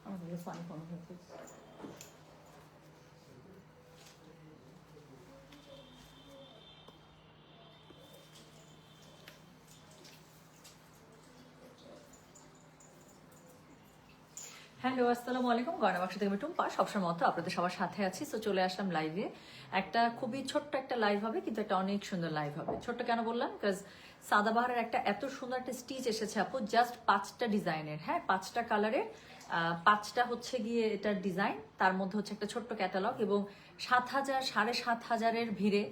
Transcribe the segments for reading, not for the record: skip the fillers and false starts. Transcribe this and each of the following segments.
আমাদের funny phone হয়েছে। Hello, আসসালামু আলাইকুম। গয়না বাক্স থেকে আমি টুম্পা, সবসময় মতো আপনাদের সবার সাথে আছি। তো চলে আসলাম লাইভে। একটা খুবই ছোট্ট একটা লাইভ হবে, কিন্তু একটা অনেক সুন্দর লাইভ হবে। ছোট্ট কেন বললাম? বিকজ সাদাবাহারের একটা এত সুন্দর একটা স্টিচ এসেছে আপু, জাস্ট 5টা ডিজাইনের, হ্যাঁ 5টা কালারের, 5টা হচ্ছে গিয়ে এটার ডিজাইন, তার মধ্যে হচ্ছে একটা ছোট্ট ক্যাটালগ, এবং 7,000 7,500-এর ভিড়ে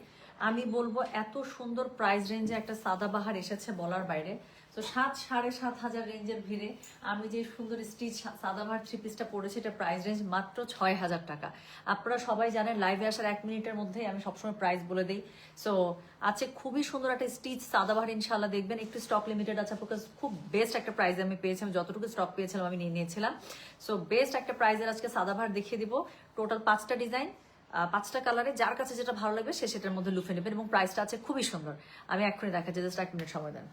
আমি বলবো এত সুন্দর প্রাইস রেঞ্জে একটা সাদাবাহার এসেছে বলার বাইরে। তো 7,000 রেঞ্জের ভিড়ে আমি যে সুন্দর স্টিচ সাদাবাহার থ্রি পিসটা পরেছি, এটা প্রাইস রেঞ্জ মাত্র 6,000 টাকা। আপনারা সবাই জানেন লাইভে আসার 1 মিনিটের মধ্যেই আমি সবসময় প্রাইস বলে দিই। সো আছে খুবই সুন্দর একটা স্টিচ সাদাবাহার, ইনশাল্লাহ দেখবেন। একটু স্টক লিমিটেড আছে, বিকজ খুব বেস্ট একটা প্রাইস আমি পেয়েছি। আমি যতটুকু স্টক পেয়েছিলাম আমি নিয়ে নিয়েছিলাম। সো বেস্ট একটা প্রাইসের আজকে সাদাবাহার দেখিয়ে দিব। টোটাল 5টা ডিজাইন, 5টা কালারে, যার কাছে যেটা ভালো লাগবে সে সেটার মধ্যে লুফে নেবেন, এবং প্রাইসটা আছে খুবই সুন্দর। আমি এক্ষুনি দেখাচ্ছি, জাস্ট 1 মিনিট সময় দেন।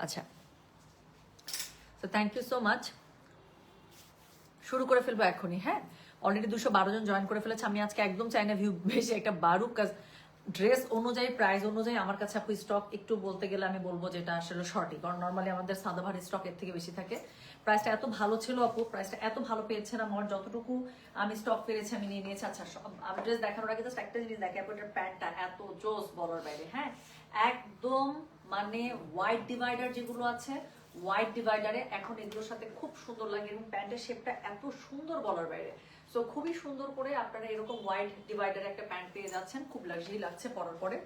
আচ্ছা, তো থ্যাংক ইউ সো মাচ। শুরু করে ফেলবো এখনই, হ্যাঁ। অলরেডি 212 জন জয়েন করে ফেলেছে। আমি আজকে একদম চাই না ভিউ বেশি একটা বাড়ুক, কাজ ড্রেস অনুযায়ী প্রাইস অনুযায়ী আমার কাছে আপু স্টক একটু বলতে গেলে আমি বলবো যেটা আসলে শর্টই, কারণ নর্মালি আমাদের সাদাবাহার স্টক এর থেকে বেশি থাকে। প্রাইসটা এত ভালো ছিল আপু, প্রাইসটা এত ভালো পেয়েছিলাম, আমার যতটুকু আমি স্টক পেরেছি আমি নিয়ে নিয়েছি। আচ্ছা, আমি ড্রেস দেখানোর আগে জাস্ট একটা জিনিস দেখে, আপনার প্যান্টটা এত জোস বলার বাইরে, হ্যাঁ একদম। মানে হোয়াইট ডিভাইডার যেগুলো আছে, হোয়াইট ডিভাইডারে এখন এগুলোর সাথে খুব সুন্দর লাগে, এবং প্যান্টের শেপটা এত সুন্দর বলার বাইরে। সো খুবই সুন্দর করে আপনারা এরকম হোয়াইট ডিভাইডারে একটা প্যান্ট পেয়ে যাচ্ছেন, খুব লাক্সারি লাগছে পরার পরে।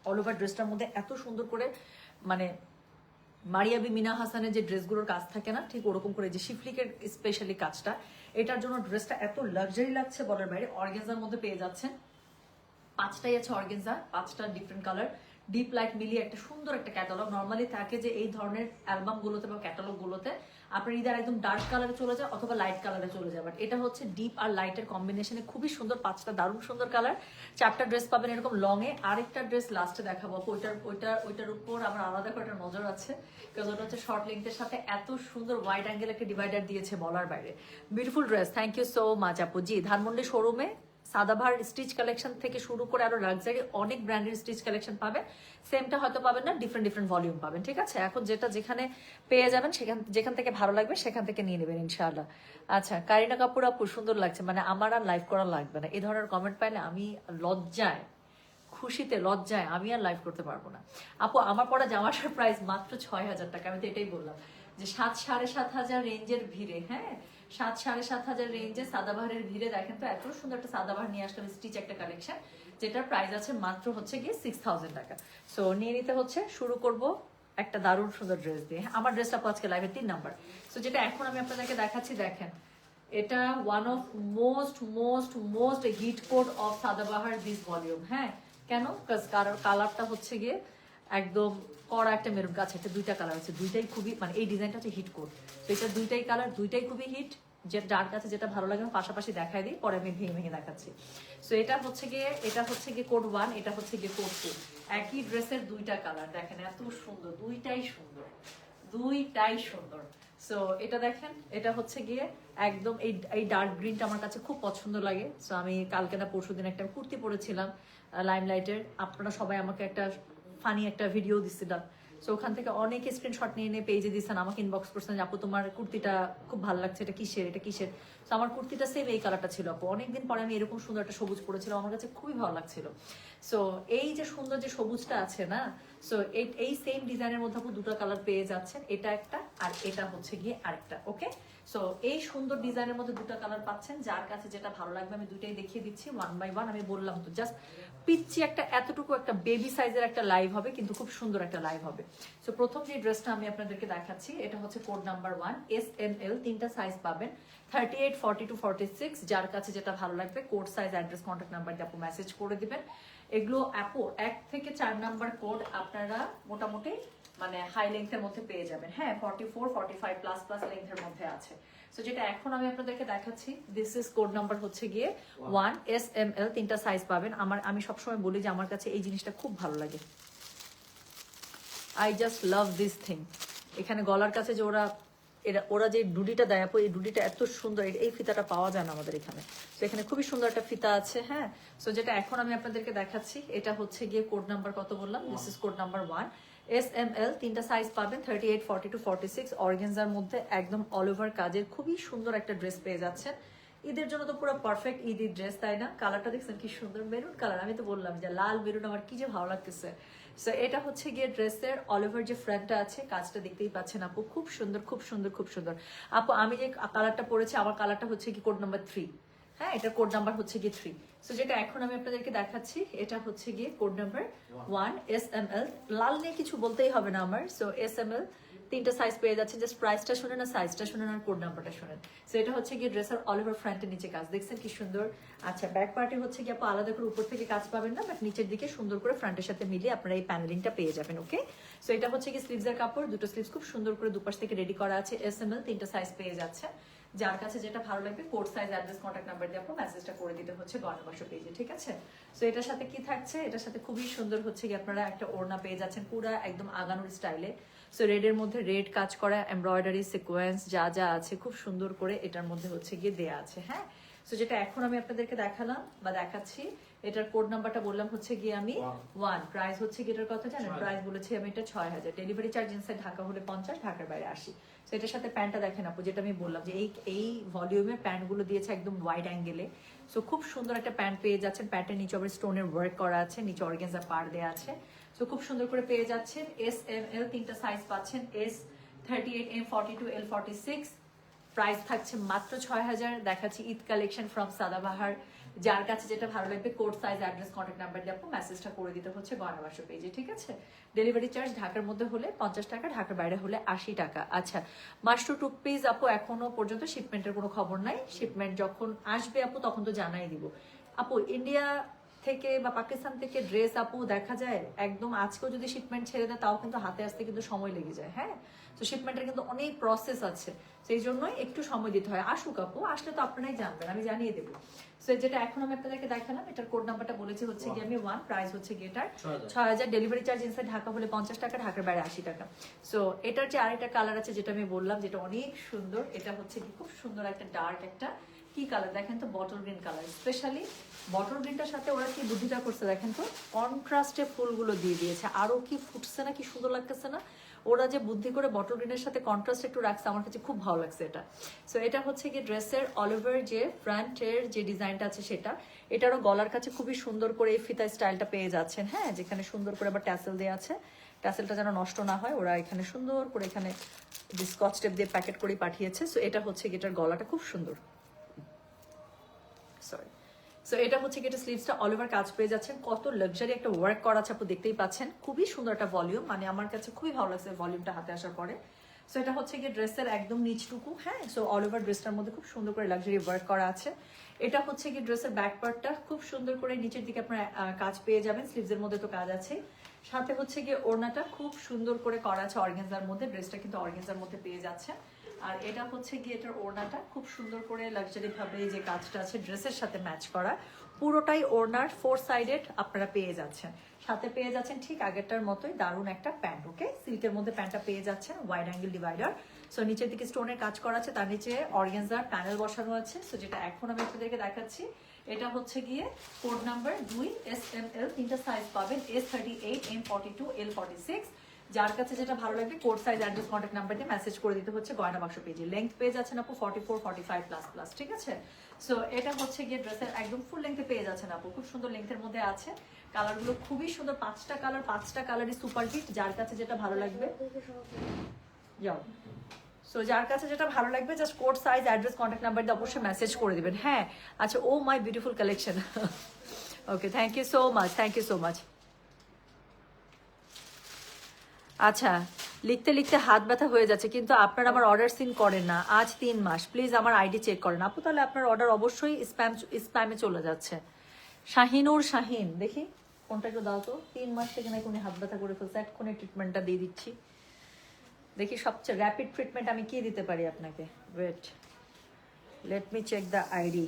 অল ওভার ড্রেসটার মধ্যে এত সুন্দর করে, মানে মারিয়াবি মিনা হাসানের যে ড্রেসগুলোর কাজ থাকে না, ঠিক ওরকম করে যে শিফলিকের স্পেশালি কাজটা, এটার জন্য ড্রেসটা এত লাক্সারি লাগছে বলার বাইরে। অর্গেনজার মধ্যে পেয়ে যাচ্ছেন, 5টাই আছে অর্গেনজা, 5টা ডিফারেন্ট কালার, ডিপ লাইট মিলিয়ে একটা সুন্দর একটা ক্যাটালগ। নর্মালি থাকে যে এই ধরনের অ্যালবাম গুলোতে বা ক্যাটালগ গুলোতে আপনার ইদার একদম ডার্ক কালারে চলে যায় অথবা লাইট কালারে চলে যায়, বাট এটা হচ্ছে ডিপ আর লাইটের কম্বিনেশনে খুবই সুন্দর। 5টা দারুণ সুন্দর কালার, 4টা ড্রেস পাবেন এরকম লং এ। আরেকটা ড্রেস লাস্টে দেখাবো, ওইটার উপর আমার আলাদা করে একটা নজর আছে, কারণ ওটা হচ্ছে শর্ট লেন্থের সাথে এত সুন্দর ওয়াইড অ্যাঙ্গেল একটা ডিভাইডার দিয়েছে বলার বাইরে। Beautiful dress, thank you so much আপু। জি, ধানমন্ডি শোরুমে সাদাভার স্টিচ কালেকশন থেকে শুরু করে আরো লাক্সারি অনেক ব্র্যান্ডের স্টিচ কালেকশন পাবেন। সেমটা হয়তো পাবেন না, ডিফারেন্ট ডিফারেন্ট ভলিউম পাবেন, ঠিক আছে। এখন যেটা যেখানে পেয়ে যাবেন যেখান থেকে ভালো লাগবে সেখান থেকে নিয়ে নেবেন ইনশাআল্লাহ। আচ্ছা, কারিনা কাপুর আপু সুন্দর লাগছে, মানে আমার আর লাইভ করা লাগবে না। এই ধরনের কমেন্ট পাইলে আমি লজ্জায়, খুশিতে লজ্জায় আমি আর লাইভ করতে পারবো না। আপু আমার পরা জামাটার প্রাইস মাত্র 6,000 টাকা। আমি তো এটাই বললাম যে 7,000-7,500 রেঞ্জের ভিড়ে, হ্যাঁ 7,000-7,500 রেঞ্জে সাদাবাহারের ভিড়ে দেখেন তো এত সুন্দর একটা সাদাবাহার নিয়ে আসলাম, স্টিচ একটা কালেকশন, যেটার প্রাইস আছে মাত্র হচ্ছে গিয়ে 6,000 টাকা। সো নিয়ে নিতে হচ্ছে। শুরু করব একটা দারুণ সুন্দর ড্রেস দিয়ে। আমার ড্রেসটা আজকে লাইভের 3 নাম্বার। সো যেটা এখন আমি আপনাদেরকে দেখাচ্ছি, দেখেন এটা one of most most most hit code of Sadabahar this volume. হ্যাঁ কেন? কালারটা হচ্ছে গিয়ে একদম কড়া একটা মেরুন গাছ, একটা 2টা কালার আছে, দুইটাই খুবই, মানে এই ডিজাইনটা হচ্ছে হিট কোড। তো এটা 2টাই কালার, 2টাই খুবই হিট। যার কাছে যেটা ভালো লাগে আমি পাশাপাশি দেখাই দিই, পরে আমি ভেঙে ভেঙে দেখাচ্ছি। সো এটা হচ্ছে গিয়ে কোড 1, এটা হচ্ছে গিয়ে কোড 2। একই ড্রেসের 2টা কালার, দেখেন এত সুন্দর, দুইটাই সুন্দর, দুইটাই সুন্দর। সো এটা দেখেন, এটা হচ্ছে গিয়ে একদম এই ডার্ক গ্রিনটা আমার কাছে খুব পছন্দ লাগে। সো আমি কালকে না পরশুদিন একটা কুর্তি পরেছিলাম লাইমলাইটের, আপনারা সবাই আমাকে একটা ফানি একটা ভিডিও দিচ্ছিলাম। সো ওখান থেকে অনেকে স্ক্রিনশট নিয়ে নিয়ে পেজে দিচ্ছেন, আমাকে ইনবক্স করছেন যে আপু তোমার কুর্তিটা খুব ভালো লাগছে, এটা কিসের, এটা কিসের। তো আমার কুর্তিটা সেম এই কালারটা ছিল আপু। অনেকদিন পরে আমি এরকম সুন্দর একটা সবুজ পরেছিলাম, আমার কাছে খুবই ভালো লাগছিল। সো এই যে সুন্দর যে সবুজটা আছে না, সো এই সেম ডিজাইনের মধ্যে আপু 2টা কালার পেয়ে যাচ্ছেন, এটা একটা আর এটা হচ্ছে গিয়ে আরেকটা। ওকে, সো এই সুন্দর ডিজাইনের মধ্যে 2টা কালার পাচ্ছেন, যার কাছে যেটা ভালো লাগবে আমি 2টাই দেখিয়ে দিচ্ছি ওয়ান বাই ওয়ান। আমি বললাম তো জাস্ট পিচ্ছি একটা এতটুকু একটা বেবি সাইজের একটা লাইভ হবে, কিন্তু খুব সুন্দর একটা লাইভ হবে। সো প্রথম যে ড্রেসটা আমি আপনাদেরকে দেখাচ্ছি, এটা হচ্ছে কোড নাম্বার 1, SML, 3টা সাইজ পাবেন, 38, 40 to 46। যার কাছে যেটা ভালো লাগবে code size, address, contact number দিয়ে আপু মেসেজ করে দিবেন। এগুলো আপু 1 থেকে 4 নাম্বার কোড আপনারা মোটামুটি মানে হাই লেন্থের মধ্যে পেয়ে যাবেন। হ্যাঁ 44 45 প্লাস প্লাস লেন্থের মধ্যে আছে। সো যেটা এখন আমি আপনাদেরকে দেখাচ্ছি, দিস ইজ কোড নাম্বার হচ্ছে গিয়ে 1 SML, 3টা সাইজ পাবেন। আমি সবসময় বলি যে আমার কাছে এই জিনিসটা খুব ভালো লাগে, I just love this thing. এখানে গলার কাছে যে ওরা যে ডুডিটা দেয় আপু, এই ডুডিটা এত সুন্দর, এই ফিতাটা পাওয়া যায় না আমাদের এখানে। তো এখানে খুবই সুন্দর একটা ফিতা আছে। হ্যাঁ সো যেটা এখন আমি আপনাদেরকে দেখাচ্ছি, এটা হচ্ছে গিয়ে কোড নাম্বার কত বললাম, this is code number 1 SML, 3টা সাইজ পাবেন 38 42 46। অর্গানজার মধ্যে একদম অল ওভার কাজের খুবই সুন্দর একটা ড্রেস পেয়ে যাচ্ছেন। ঈদের জন্য তো পুরো পারফেক্ট ঈদের ড্রেস, তাই না? কালারটা দেখছেন কি সুন্দর, মেরুন কালার। আমি তো বললাম যে লাল মেরুন আমার কি যে ভালো লাগতেছে। সো এটা হচ্ছে গিয়ে ড্রেসের অল ওভার যে ফ্রন্টটা আছে, কাজটা দেখতেই পাচ্ছেন আপু, খুব সুন্দর খুব সুন্দর খুব সুন্দর। আপু আমি যে কালারটা পরেছি, আমার কালারটা হচ্ছে কি কোড নাম্বার 3। হ্যাঁ এটার কোড নাম্বার হচ্ছে গিয়ে 3। সো যেটা এখন আমি আপনাদেরকে দেখাচ্ছি, এটা হচ্ছে গিয়ে কোড নাম্বার 1 SML। লাল নিয়ে কিছু বলতেই হবে না আমার। সো SML, 3টা সাইজ পেয়ে যাচ্ছে। জাস্ট প্রাইসটা শুনেন, না সাইজটা শুনেন, আর কোড নাম্বারটা শুনেন। সো এটা হচ্ছে গিয়ে ড্রেসের অল ওভার ফ্রন্টের নিচে কাজ দেখছেন কি সুন্দর। আচ্ছা ব্যাক পার্টে হচ্ছে গিয়ে আপু আলাদা করে উপর থেকে কাজ পাবেন না, বাট নিচের দিকে সুন্দর করে ফ্রন্টের সাথে মিলিয়ে আপনারা এই প্যানেলিংটা পেয়ে যাবেন। ওকে সো এটা হচ্ছে গিয়ে স্লিভসের কাপড়, দুটো স্লিভস খুব সুন্দর করে দুপাশ থেকে রেডি করা আছে। SML, 3টা সাইজ পেয়ে যাচ্ছে। যার কাছে যেটা ভালো লাগবে code size address contact number দিয়ে আপনি মেসেজটা করে দিতে হচ্ছে গণবাক্স পেজে, ঠিক আছে? সো এটার সাথে কি থাকছে, এটার সাথে খুবই সুন্দর হচ্ছে কি আপনারা একটা ওড়না পেয়ে যাচ্ছেন পুরো একদম আগানোর স্টাইলে। সো রেডের মধ্যে রেড কাজ করা এমব্রয়ডারি সিকোয়েন্স যা যা আছে খুব সুন্দর করে এটার মধ্যে হচ্ছে গিয়ে দেয়া আছে। হ্যাঁ সো যেটা এখন আমি আপনাদেরকে দেখালাম বা দেখাচ্ছি, এটার কোড নাম্বারটা বললাম হচ্ছে গিয়ে আমি 1। প্রাইস হচ্ছে কি এটার কথা জানেন? প্রাইস বলেছি আমি এটা 6000। ডেলিভারি চার্জ ইনসাইড ঢাকা হলে 50, ঢাকার বাইরে 80। তো এটার সাথে প্যান্টটা দেখেন আপু, যেটা আমি বললাম যে এই ভলিউমে প্যান্টগুলো দিয়েছে একদম ওয়াইড অ্যাঙ্গেলে। সো খুব সুন্দর একটা প্যান্ট পেয়ে যাচ্ছেন। প্যান্টের নিচে আবার স্টোনের ওয়ার্ক করা আছে, নিচে অর্গানজা পার দেওয়া আছে। সো খুব সুন্দর করে পেয়ে যাচ্ছেন। SML, 3টা সাইজ পাচ্ছেন, S38 M42 L46। প্রাইস থাকছে মাত্র 6000। দেখাচ্ছি ঈদ কালেকশন ফ্রম সাদাবাহার। যার কাছে যেটা ভালো লাগবে code size address contact number দিয়ে আপনি মেসেজটা করে দিতে হচ্ছে গণবাক্স পেজে, ঠিক আছে? ডেলিভারি চার্জ ঢাকার মধ্যে হলে 50 টাকা, ঢাকার বাইরে হলে 80 টাকা। আচ্ছা মাস্টার টু পিস আপু এখনো পর্যন্ত শিপমেন্টের কোনো খবর নাই। শিপমেন্ট যখন আসবে আপু তখন তো জানাই দিব। আপু ইন্ডিয়া থেকে বা পাকিস্তান থেকে ড্রেস আপু দেখা যায় একদম আজকেও যদি শিপমেন্ট ছেড়ে দেয় তাও কিন্তু হাতে আসতে কিন্তু সময় লেগে যায়। হ্যাঁ তো শিপমেন্টের কিন্তু অনেক প্রসেস আছে, সেই জন্যই একটু সময় দিতে হয়। আসুক আপু, আসলে তো আপনারাই জানবেন, আমি জানিয়ে দেবো। সো যেটা এখন আমি আপনাদেরকে দেখালাম, এটার কোড নাম্বারটা বলেছি হচ্ছে গিয়ে আমি 1। প্রাইস হচ্ছে গিয়ে এটার 6000। ডেলিভারি চার্জ ইনসাইড ঢাকা হলে 50 টাকা, ঢাকার বাইরে 80 টাকা। সো এটার যে আরেকটা কালার আছে যেটা আমি বললাম যেটা অনেক সুন্দর, এটা হচ্ছে কি খুব সুন্দর একটা ডার্ক একটা কি কালার দেখেন তো, bottle green colour. Specially bottle গ্রিনটার সাথে ওরা কি বুদ্ধিটা করছে দেখেন তো, কন্ট্রাস্টে ফুলগুলো দিয়ে দিয়েছে। আরো কি ফুটছে না, কি সুন্দর লাগতেছে না? ওরা যে বুদ্ধি করে বটল গ্রিনের সাথে কন্ট্রাস্ট একটু রাখছে, আমার কাছে খুব ভালো লাগছে এটা। সো এটা হচ্ছে কি ড্রেসের অল ওভার যে ফ্রন্টের যে ডিজাইনটা আছে সেটা। এটারও গলার কাছে খুবই সুন্দর করে এই ফিতা স্টাইলটা পেয়ে যাচ্ছেন। হ্যাঁ যেখানে সুন্দর করে আবার ট্যাসেল দেওয়া আছে, ট্যাসেলটা যেন নষ্ট না হয় ওরা এখানে সুন্দর করে এখানে স্কচ টেপ দিয়ে প্যাকেট করে পাঠিয়েছে। সো এটা হচ্ছে এটার গলাটা খুব সুন্দর। সরি সো এটা হচ্ছে কি এটা স্লিভসটা অল ওভার কাজ পেয়ে যাচ্ছেন। কত লাক্সারি একটা ওয়ার্ক করা আছে আপু, দেখতেই পাচ্ছেন। খুবই সুন্দর একটা ভলিউম, মানে আমার কাছে খুবই ভালো লাগছে ভলিউমটা হাতে আসার পরে। সো এটা হচ্ছে গিয়ে ড্রেসের একদম নিচটুকু। হ্যাঁ সো অল ওভার ড্রেসটার মধ্যে খুব সুন্দর করে লাক্সারি ওয়ার্ক করা আছে। এটা হচ্ছে কি ড্রেসের ব্যাক পার্টটা খুব সুন্দর করে নিচের দিকে আপনার কাজ পেয়ে যাবেন। স্লিভসের মধ্যে তো কাজ আছে, সাথে হচ্ছে গিয়ে ওড়নাটা খুব সুন্দর করে করা আছে অর্গানজার মধ্যে। ড্রেসটা কিন্তু অর্গানজার মধ্যে পেয়ে যাচ্ছে। আর এটা হচ্ছে গিয়ে এটার ওড়নাটা খুব সুন্দর করে লাক্সারি ভাবে যে কাজটা আছে ড্রেসের সাথে ম্যাচ করা, পুরোটাই ওড়নার 4 সাইডেড আপনারা পেয়ে যাচ্ছেন। সাথে পেয়ে যাচ্ছেন ঠিক আগেরটার মতোই দারুণ একটা প্যান্ট। ওকে সিল্কের মধ্যে প্যান্টটা পেয়ে যাচ্ছেন, ওয়াইড অ্যাঙ্গেল ডিভাইডার। সো নিচের দিকে স্টোনের কাজ করা আছে, তার নিচে অর্গানজার প্যানেল বসানো আছে। সো যেটা এখন আমি আপনাদেরকে দেখাচ্ছি, এটা হচ্ছে গিয়ে কোড নাম্বার 2 SML, 3টা সাইজ পাবেন, S38 M42 L46। যার কাছে যেটা ভালো লাগবে code size address contact number দিয়ে মেসেজ করে দিতে হচ্ছে গয়না বাক্স পেজে। লেন্থ পেয়ে যাচ্ছেন আপু 44 45 প্লাস প্লাস, ঠিক আছে? সো এটা হচ্ছে গিয়ে ড্রেসের একদম ফুল লেন্থে পেয়ে যাচ্ছেন আপু, খুব সুন্দর লেন্থের মধ্যে আছে। কালারগুলো খুবই সুন্দর, 5টা কালার, 5টা কালারই সুপার হিট। যার কাছে যেটা ভালো লাগবে যাও। সো যার কাছে যেটা ভালো লাগবে just code size address contact number দিয়ে অবশ্যই মেসেজ করে দিবেন। হ্যাঁ আচ্ছা, oh my beautiful collection. Okay thank you so much, thank you so much. আচ্ছা লিখতে লিখতে হাত ব্যথা হয়ে যাচ্ছে, কিন্তু আপনারা আমার অর্ডার সিন করেন না আজ 3 মাস। প্লিজ আমার আইডি চেক করেন আপু, তাহলে আপনার অর্ডার অবশ্যই স্প্যামে চলে যাচ্ছে। শাহিনুর শাহিন দেখি কোনটা একটু দাও তো। 3 মাস থেকে নাকি উনি হাত ব্যথা করে ফেলছে, এক্ষুনি ট্রিটমেন্টটা দিয়ে দিচ্ছি। দেখি সবচেয়ে র্যাপিড ট্রিটমেন্ট আমি কি দিতে পারি আপনাকে। Wait, let me check the ID.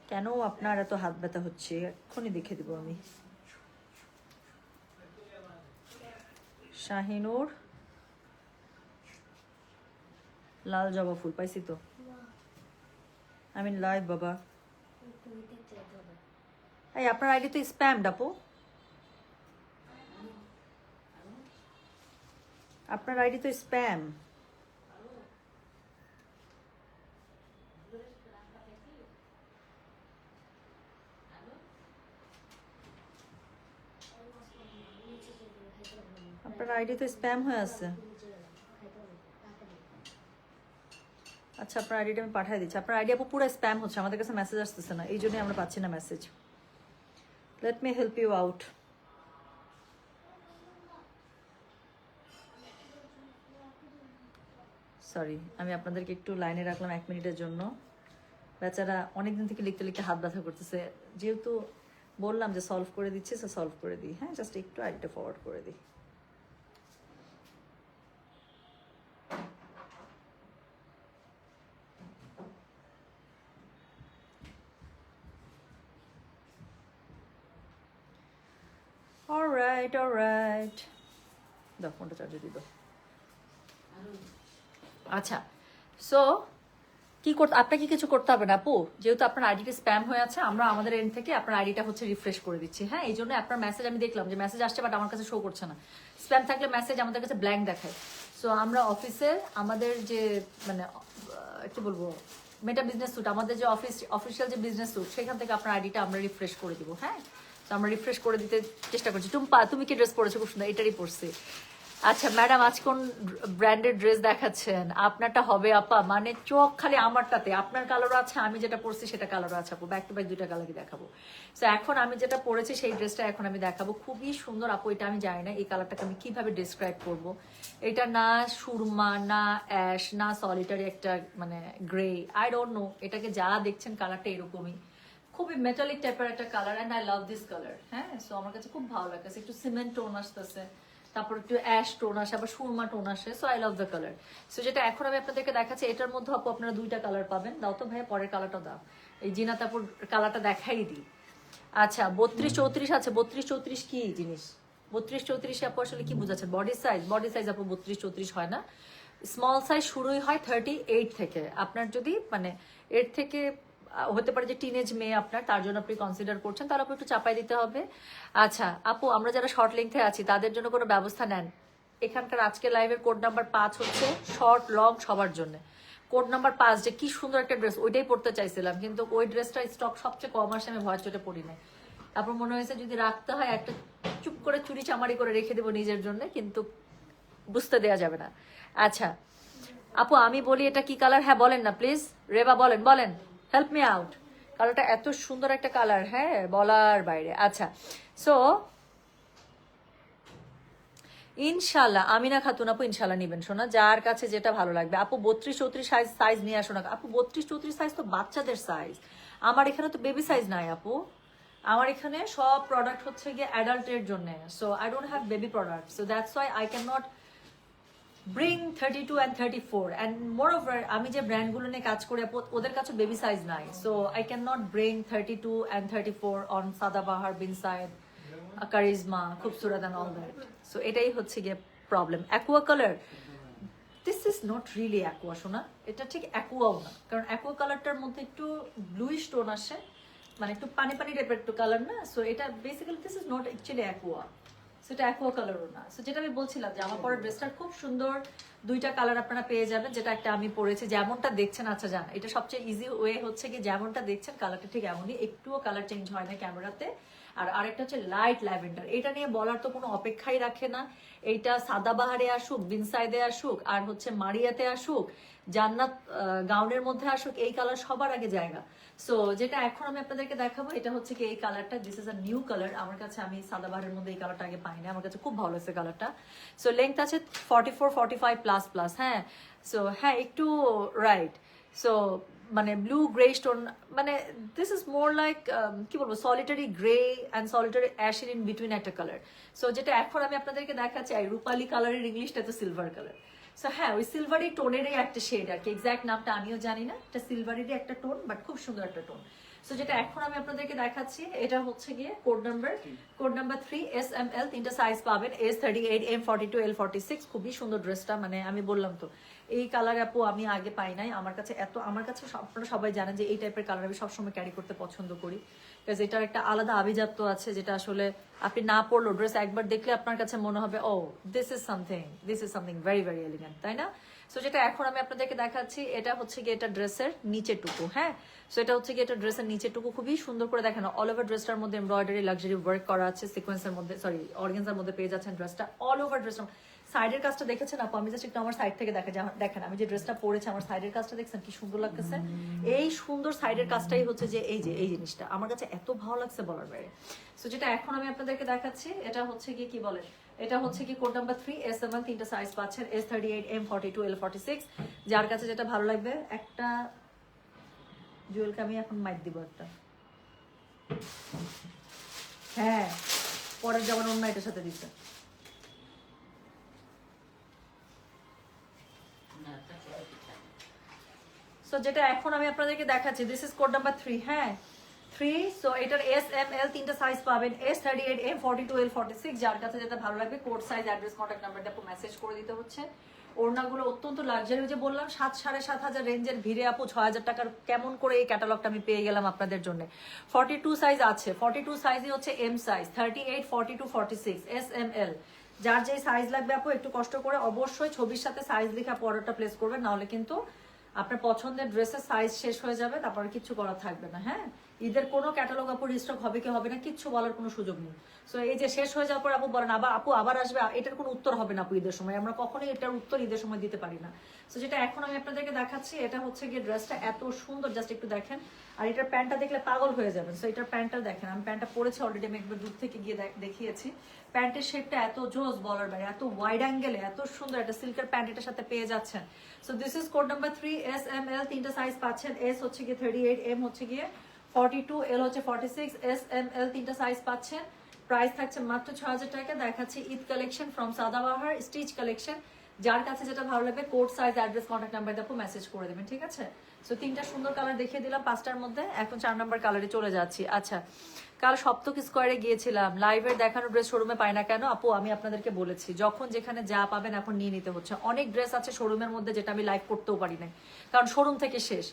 কেন আপনার এত হাত ব্যথা হচ্ছে এক্ষুনি দেখে দেবো আমি। শাহিনুর লাল জবা ফুল পাইছি তো, আমি লাইভ বাবা। এই আপনার আইডি তো স্প্যাম আপু, আপনার আইডি তো স্প্যাম। আপনার আইডি তো স্প্যাম হয়ে আছে। আচ্ছা আপনার আইডিটা আমি পাঠিয়ে দিচ্ছি। আপনার আইডি আপু পুরো স্প্যাম হচ্ছে, আমাদের কাছে মেসেজ আসতেছে না, এই জন্যই আমরা পাচ্ছি না message. Let me help you out. Sorry, আমি আপনাদেরকে একটু লাইনে রাখলাম 1 মিনিটের জন্য। বেচারা অনেকদিন থেকে লিখতে লিখতে হাত ব্যথা করতেছে, যেহেতু বললাম যে সলভ করে দিচ্ছি, সো সলভ করে দিই। হ্যাঁ, জাস্ট একটু আইডিটা ফরওয়ার্ড করে দিই। অলরাইট অলরাইট, দাও ফোনটা চার্জে দিই। আচ্ছা, সো কি করতে, আপনাকে কিছু করতে হবে না আপু, যেহেতু আপনার আইডিটা স্প্যাম হয়ে আছে, আমরা আমাদের এন্ড থেকে আপনার আইডিটা হচ্ছে রিফ্রেশ করে দিচ্ছি। হ্যাঁ, এই জন্য আপনার মেসেজ আমি দেখলাম যে মেসেজ আসছে, বাট আমার কাছে শো করছে না। স্প্যাম থাকলে মেসেজ আমাদের কাছে ব্ল্যাঙ্ক দেখায়। সো আমরা অফিসে আমাদের যে মানে কি বলবো মেটা বিজনেস স্যুট, আমাদের যে অফিসিয়াল যে বিজনেস স্যুট, সেখান থেকে আপনার আইডিটা আমরা রিফ্রেশ করে দিব। হ্যাঁ, তো আমরা রিফ্রেশ করে দিতে চেষ্টা করছি। টুম্পা, তুমি কি ড্রেস পরেছো? খুব সুন্দর, এটারই পরছি। আচ্ছা ম্যাডাম, আজ কোন ব্র্যান্ডেড ড্রেস দেখাচ্ছেন? আপনারটা হবে আপা, মানে চোখ খালি আমারটাতে। আপনার কালারও আছে, আমি যেটা পরছি সেটা কালারও আছে আপু, ব্যাক টু ব্যাক 2টা কালারই দেখাবো। তো এখন আমি যেটা পরেছি সেই ড্রেসটা এখন আমি দেখাবো, খুবই সুন্দর আপু। এটা আমি জানি না এই কালারটাকে আমি কিভাবে ডিসক্রাইব করব। এটা না সুরমা, না অ্যাশ, না সলিটারি একটা মানে গ্রে, আই ডোন্ট নো। এটাকে যা দেখছেন কালারটা এরকমই, খুবই মেটালিক টাইপের একটা colour, and I love this colour. হ্যাঁ, সো আমার কাছে খুব ভালো লাগছে। একটু সিমেন্ট টোন আসতেছে, তারপর একটু অ্যাশ টোন আসে, আবার সুরমা টোন আসে। So I love the colour. So যেটা এখন আমি আপনাদেরকে দেখাচ্ছি, এটার মধ্যে আপু আপনারা 2টা কালার পাবেন। দাও তো ভাইয়া, পরের কালারটা দাও। এই জিনাত আপুর কালারটা দেখাই দিই। আচ্ছা, 32-34 আছে। 32-34 কি জিনিস? 32-34 আপু আসলে কি বুঝাচ্ছেন? Body size? বডি সাইজ আপু 32-34 হয় না, স্মল সাইজ শুরুই হয় 38 থেকে। আপনার যদি মানে এর থেকে হতে পারে যে টিনেজ মেয়ে আপনার, তার জন্য আপনি কনসিডার করছেন, তাহলে আপু একটু চাপাই দিতে হবে। আচ্ছা আপু, আমরা যারা শর্ট লেন্থে আছি তাদের জন্য কোনো ব্যবস্থা নেন। এখানকার আজকে লাইভের কোড নাম্বার 5 হচ্ছে শর্ট লং সবার জন্য। কোড নাম্বার 5, যে কি সুন্দর একটা ড্রেস, ওইটাই পড়তে চাইছিলাম, কিন্তু ওই ড্রেসটা স্টক সবচেয়ে কম আসে, আমি ভয় চোটে পড়ি নাই। তারপর মনে হয়েছে যদি রাখতে হয় একটা চুপ করে চুরি চামারি করে রেখে দেবো নিজের জন্য, কিন্তু বুঝতে দেয়া যাবে না। আচ্ছা আপু, আমি বলি এটা কি কালার? হ্যাঁ বলেন না প্লিজ, রেবা বলেন, বলেন, হেল্প মি আউট। কালারটা এত সুন্দর একটা কালার, হ্যাঁ বলার বাইরে। আচ্ছা, সো ইনশাল্লাহ আমিনা খাতুন আপু ইনশাল্লাহ নিবেন শোনা, যার কাছে যেটা ভালো লাগবে। আপু 32-34 সাইজ নিয়ে আসো না আপু। 32-34 সাইজ তো বাচ্চাদের সাইজ, আমার এখানে তো বেবি সাইজ নাই আপু। আমার এখানে সব প্রোডাক্ট হচ্ছে গিয়ে অ্যাডাল্টের জন্য। So I don't have baby product, so that's why I can not bring 32 and 34, and moreover আমি যে ব্র্যান্ডগুলো নিয়ে কাজ করি ওদের কাছে বেবি সাইজ নাই। So I can not bring 32 and 34 on Sadabahar, Bin Saeed, Charizma, Khoobsurat and all that. So এটাই হচ্ছে গিয়ে problem. Aqua colour, this is not really aqua শোনা, এটা ঠিক অ্যাকুয়াও না, কারণ অ্যাকুয়া কালারটার মধ্যে একটু ব্লুইশ টোন আসে, মানে একটু পানি পানি টাইপের একটু কালার না। সো এটা basically this is not actually Aqua, সেটা অ্যাকুয়া কালারও না। সো যেটা আমি বলছিলাম যে আমার পরের ড্রেসটার খুব সুন্দর 2টা কালার আপনারা পেয়ে যাবেন, যেটা একটা আমি পরেছি যেমনটা দেখছেন। আচ্ছা জান, এটা সবচেয়ে ইজি ওয়ে হচ্ছে কি, যেমনটা দেখছেন কালারটা ঠিক এমনই, একটুও কালার চেঞ্জ হয় না ক্যামেরাতে। আর আরেকটা হচ্ছে লাইট ল্যাভেন্ডার, এটা নিয়ে বলার তো কোনো অপেক্ষাই রাখে না। এইটা সাদাবাহারে আসুক, বিনসাইদে আসুক, আর হচ্ছে মারিয়াতে আসুক, জান্নাত গাউনের মধ্যে আসুক, এই কালার সবার আগে জায়গা। সো যেটা এখন আমি আপনাদেরকে দেখাবো, এটা হচ্ছে কি এই কালারটা, this is a new colour আমার কাছে। আমি সাদাবাহারের মধ্যে এই কালারটা আগে পাইনি, আমার কাছে খুব ভালো লাগছে কালারটা। সো লেংথ আছে 44-45++। হ্যাঁ, সো হ্যাঁ একটু রাইট। সো মানে ব্লু গ্রে স্টোন, মানে দিস ইজ মোর লাইক কি বলবো, সলিটারি গ্রে অ্যান্ড সলিটারি অ্যাশের ইন বিটুইন একটা কালার। সো যেটা এখন আমি আপনাদেরকে দেখাচ্ছি, আর রূপালি কালারের ইংলিশটা তো সিলভার কালার। সো হ্যাঁ, ওই সিলভারি টোনেরই একটা শেড আর কি, এক্সাক্ট নামটা আমিও জানি না, এটা সিলভারেরই একটা টোন, বাট খুব সুন্দর একটা টোন। সো যেটা এখন আমি আপনাদেরকে দেখাচ্ছি, এটা হচ্ছে গিয়ে কোড নাম্বার 3 SML, তিনটা সাইজ পাবেন, S38, M42, L46। খুবই সুন্দর ড্রেসটা, মানে আমি বললাম তো এই কালার আপু আমি আগে পাই নাই, আমার কাছে আপনারা সবাই জানেন যে এই টাইপের কালার আমি সবসময় ক্যারি করতে পছন্দ করি, বিকজ এটার একটা আলাদা আভিজাত্য আছে, যেটা আসলে আপনি না পরলেও ড্রেস একবার দেখলে আপনার কাছে মনে হবে oh this is something very very elegant, তাই না? সো যেটা এখন আমি আপনাদেরকে দেখাচ্ছি, এটা হচ্ছে গিয়ে এটা ড্রেসের নিচেটুকু। হ্যাঁ, সো এটা হচ্ছে গিয়ে এটা ড্রেসের নিচেটুকু, খুবই সুন্দর করে দেখানো, অল ওভার ড্রেসটার মধ্যে এমব্রয়ডারি লাক্সারি ওয়ার্ক করা আছে, সিকোয়েন্সের মধ্যে, সরি অর্গানজার মধ্যে পেয়ে যাচ্ছেন ড্রেসটা, অল ওভার ড্রেসটা। সাইডের কাজটা দেখেছেন আপু? আমি জাস্ট একটু আমার সাইড থেকে দেখেন আমি যে ড্রেসটা পরেছি, আমার সাইডের কাজটা দেখছেন কি সুন্দর লাগতেছে? এই সুন্দর সাইডের কাজটাই হচ্ছে যে এই জিনিসটা আমার কাছে এত ভালো লাগছে বলার বাইরে। সো যেটা এখন আমি আপনাদেরকে দেখাচ্ছি, এটা হচ্ছে কি বলে, এটা হচ্ছে কি কোড নাম্বার 3 SML, তিনটা সাইজ পাচ্ছেন, S38, M42, L46। যার কাছে যেটা ভালো লাগবে, একটা জুয়েলকে আমি এখন মাইক দিব একটা, হ্যাঁ পরের যেমন অন্য এটার সাথে দিচ্ছে। সো যেটা এখন আমি আপনাদেরকে দেখাচ্ছি, দিস ইজ কোড নাম্বার 3, হ্যাঁ 3। সো এটার SML তিনটা সাইজ পাবেন, S38, M42, L46। যার কাছে যেটা ভালো লাগবে, কোড সাইজ, অ্যাড্রেস, কন্ট্যাক্ট নাম্বারটা আপু মেসেজ করে দিতে হচ্ছে। ওড়নাগুলো অত্যন্ত লাক্সারি, যে বললাম 7,500 রেঞ্জের ভিড়ে আপু 6,000 টাকার কেমন করে এই ক্যাটালগটা আমি পেয়ে গেলাম আপনাদের জন্য। 42 সাইজ আছে, 42 সাইজই হচ্ছে M সাইজ, 38, 42, 46 SML। যার যেই সাইজ লাগবে আপু একটু কষ্ট করে অবশ্যই ছবির সাথে সাইজ লেখা অর্ডারটা প্লেস করবেন, নাহলে কিন্তু আপনার পছন্দের ড্রেসের সাইজ শেষ হয়ে যাবে, তারপরে কিছু করা থাকবে না। হ্যাঁ, ঈদের কোনো ক্যাটালগ আপু রিস্টক হবে কি হবে না কিচ্ছু বলার কোনো সুযোগ নেই। সো এই যে শেষ হয়ে যাওয়ার পর আপু বলেন আপু আবার আসবে, এটার কোনো উত্তর হবে না আপু ঈদের সময়, আমরা কখনোই এটার উত্তর ঈদের সময় দিতে পারি না। সো যেটা এখন আমি আপনাদেরকে দেখাচ্ছি, এটা হচ্ছে গিয়ে ড্রেসটা এত সুন্দর, জাস্ট একটু দেখেন, আর এটার প্যান্টটা দেখলে পাগল হয়ে যাবেন। সো এটার প্যান্টটা দেখেন, আমি প্যান্টটা পরেছি অলরেডি, আমি একবার দূর থেকে গিয়ে দেখিয়েছি। প্যান্টের শেপটা এত জোস বলার বাইরে, এত ওয়াইড অ্যাঙ্গেলে এত সুন্দর একটা সিল্কের প্যান্ট এটার সাথে পেয়ে যাচ্ছেন। So this is code number 3 SML, তিনটা সাইজ পাচ্ছেন, S হচ্ছে গিয়ে 38, M হচ্ছে গিয়ে 42, L হচ্ছে 46, SML তিনটা সাইজ পাচ্ছেন। প্রাইস থাকছে মাত্র 6,000 টাকা। দেখাচ্ছি Eid collection from Sadabahar stitch collection. যার কাছে যেটা ভালো লাগবে code size, address, contact number দিয়ে মেসেজ করে দেবেন, ঠিক আছে? সো তিনটা সুন্দর কালার দেখিয়ে দিলাম 5টার মধ্যে, এখন 4 নাম্বার কালারে চলে যাচ্ছি। আচ্ছা, কাল সপ্তক স্কোয়ারে গিয়েছিলাম, লাইভের দেখানো ড্রেস শোরুমে পাই না কেন আপু? আমি আপনাদেরকে বলেছি, যখন যেখানে যা পাবেন এখন নিয়ে নিতে হচ্ছে। অনেক ড্রেস আছে শোরুমের মধ্যে যেটা আমি লাইভ করতেও পারি না, কারণ শোরুম থেকে শেষ।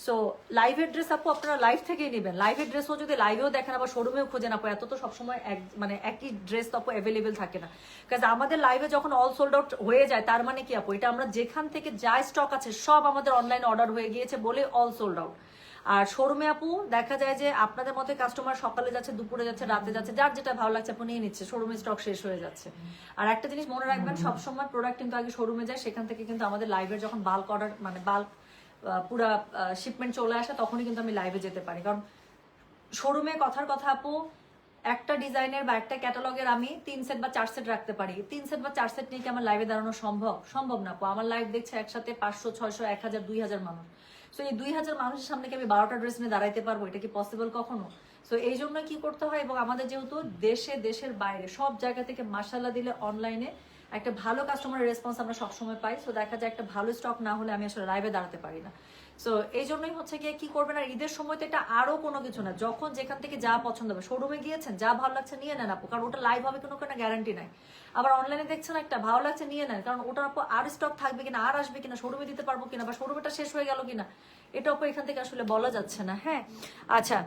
সো লাইভের ড্রেস আপু আপনারা লাইভ থেকেই নেবেন, লাইভের ড্রেসও যদি লাইভেও দেখেন আবার শোরুমেও খুঁজেন আপু, এত তো সবসময় মানে একই ড্রেস তো আপু অ্যাভেলেবেল থাকে না। কারণ আমাদের লাইভে যখন অল সোল্ড আউট হয়ে যায়, তার মানে কি আপু, এটা আমরা যেখান থেকে যা স্টক আছে সব আমাদের অনলাইনে অর্ডার হয়ে গিয়েছে বলে অল সোল্ড আউট। আর শোরুমে আপু দেখা যায় যে আপনাদের মতো কাস্টমার সকালে যাচ্ছে, দুপুরে যাচ্ছে, রাতে যাচ্ছে, যার যেটা ভালো লাগছে আপু নিয়ে নিচ্ছে, শোরুমে স্টক শেষ হয়ে যাচ্ছে। আর একটা জিনিস মনে রাখবেন, সবসময় প্রোডাক্ট কিন্তু আগে শোরুমে যায়, সেখান থেকে কিন্তু আমাদের লাইভের যখন বাল্ক অর্ডার মানে বাল্ক পুরা শিপমেন্ট চলে আসে, তখনই কিন্তু আমি লাইভে যেতে পারি। কারণ শোরুমে কথার কথা আপু, একটা ডিজাইনের বা একটা ক্যাটালগের আমি 3 সেট বা 4 সেট রাখতে পারি, 3 সেট বা 4 সেট নিয়ে কি আমার লাইভে দাঁড়ানো সম্ভব না আপু। আমার লাইভ দেখছে একসাথে 500, 600, 1000, 2000 মানুষ। সো এই 2000 মানুষের সামনে কি আমি 12টা ড্রেস নিয়ে দাঁড়াইতে পারবো? এটা কি পসিবল কখনো? সো এই জন্য কি করতে হয়, এবং আমাদের যেহেতু দেশের বাইরে সব জায়গা থেকে মাশাআল্লাহ দিলে অনলাইনে একটা ভালো কাস্টমারের রেসপন্স আমরা সবসময় পাই। সো দেখা যায় একটা ভালো স্টক না হলে আমি আসলে লাইভে দাঁড়াতে পারি না। সো এই জন্যই হচ্ছে গিয়ে কি করবেন, আর ঈদের সময় তো এটা আরো কোনো কিছু না, যখন যেখান থেকে যা পছন্দ হবে, শোরুমে গিয়েছেন যা ভালো লাগছে নিয়ে নেন আপু, কারণ ওটা লাইভ হবে কোনো গ্যারান্টি নাই। আবার অনলাইনে দেখছেন একটা ভালো লাগছে নিয়ে নেন, কারণ ওটার আপু আর স্টক থাকবে কিনা, আর আসবে কিনা, শোরুমে দিতে পারবো কিনা, বা শোরুমেটা শেষ হয়ে গেল কিনা, এটা আপু এখান থেকে আসলে বলা যাচ্ছে না। হ্যাঁ, আচ্ছা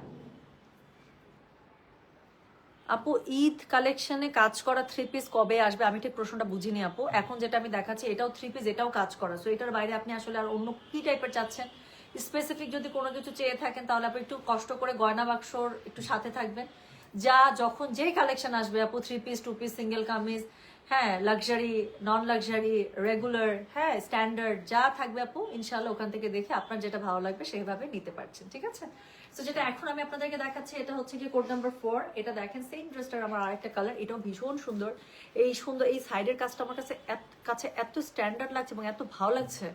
আপু, ঈদ কালেকশনে কাজ করা 3 পিস কবে আসবে? আমি ঠিক প্রশ্নটা বুঝিনি আপু। এখন যেটা আমি দেখাচ্ছি এটাও 3 পিস, এটাও কাজ করা। সো এটার বাইরে আপনি আসলে আর অন্য কি টাইপের চাচ্ছেন, স্পেসিফিক যদি কোনো কিছু চেয়ে থাকেন তাহলে আপনি একটু কষ্ট করে গয়না বাক্সর একটু সাথে থাকবেন। যখন যেই কালেকশন আসবে আপু, 3 পিস, 2 পিস, সিঙ্গেল কামিজ, হ্যাঁ লাক্সারি, নন লাক্সারি, রেগুলার, হ্যাঁ স্ট্যান্ডার্ড, যা থাকবে আপু ইনশাল্লাহ ওখান থেকে দেখে আপনার যেটা ভালো লাগবে সেইভাবে নিতে পারছেন, ঠিক আছে? সো যেটা এখন আমি আপনাদেরকে দেখাচ্ছি এটা হচ্ছে কি কোড নাম্বার 4। এটা দেখেন সেম ড্রেসটার আমার আরেকটা কালার, এটাও ভীষণ সুন্দর। এই সাইডের কাজটা আমার কাছে এত স্ট্যান্ডার্ড লাগছে এবং এত ভালো লাগছে।